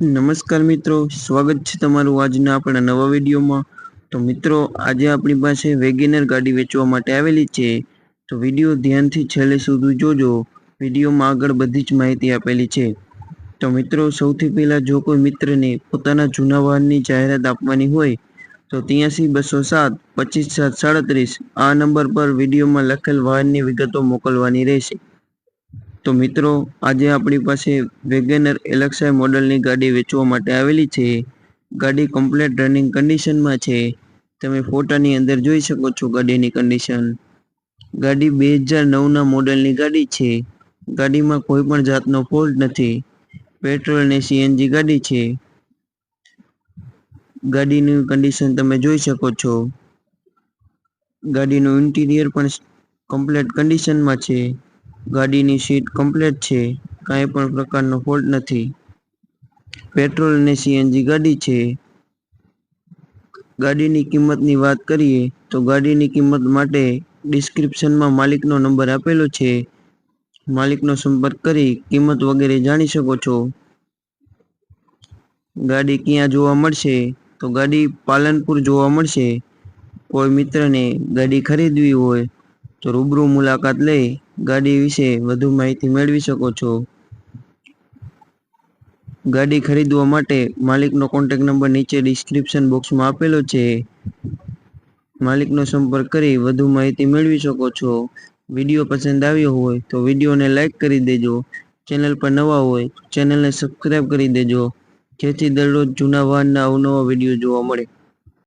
નમસ્કાર મિત્રો, સ્વાગત છે તમારું આજના આપણા નવા વિડીયોમાં। તો મિત્રો, આજે આપણી પાસે વેગેનર ગાડી વેચવા માટે આવેલી છે। તો વિડીયો ધ્યાનથી છેલ્લે સુધી જોજો। વિડીયોમાં આગળ બધી જ માહિતી આપેલી છે। તો મિત્રો, સૌથી પહેલા જો કોઈ મિત્રને પોતાના જૂના વાહનની જાહેરાત આપવાની હોય તો 83 207 25 737 આ નંબર પર વિડીયોમાં લખેલ વાહનની વિગતો મોકલવાની રહેશે। તો મિત્રો, આજે આપણી પાસે વેગેનર એલેક્સા મોડલની ગાડી વેચવા માટે આવેલી છે। ગાડી કમ્પ્લીટ રનિંગ કન્ડિશનમાં છે। તમે ફોટાની અંદર જોઈ શકો છો ગાડીની કન્ડિશન। ગાડી 2009ના મોડલની ગાડી છે। ગાડીમાં કોઈ પણ જાતનો ફોલ્ટ નથી। પેટ્રોલ અને સીએનજી ગાડી છે। ગાડીની કન્ડિશન તમે જોઈ શકો છો। ગાડીનું ઇન્ટિરિયર પણ કમ્પ્લીટ કન્ડિશનમાં છે। ગાડીની સીટ કમ્પ્લીટ છે। કાંઈ પણ પ્રકારનો ફોલ્ટ નથી। પેટ્રોલ અને સીએનજી ગાડી છે। ગાડીની કિંમતની વાત કરીએ તો ગાડીની કિંમત માટે ડિસ્ક્રિપ્શનમાં માલિકનો નંબર આપેલો છે। માલિકનો સંપર્ક કરી કિંમત વગેરે જાણી શકો છો। ગાડી ક્યાં જોવા મળશે તો ગાડી પાલનપુર જોવા મળશે। કોઈ મિત્રને ગાડી ખરીદવી હોય તો રૂબરૂ મુલાકાત લઈ ગાડી વિશે વધુ માહિતી મેળવી શકો છો। ગાડી ખરીદવા માટે માલિકનો કોન્ટેક્ટ નંબર નીચે ડિસ્ક્રિપ્શન બોક્સમાં આપેલો છે। માલિકનો સંપર્ક કરી વધુ માહિતી મેળવી શકો છો। વિડીયો પસંદ આવ્યો હોય તો વિડીયોને લાઈક કરી દેજો। ચેનલ પર નવા હોય તો ચેનલને સબસ્ક્રાઈબ કરી દેજો, જેથી દરરોજ જૂના વાહનના અવનવા વિડીયો જોવા મળે।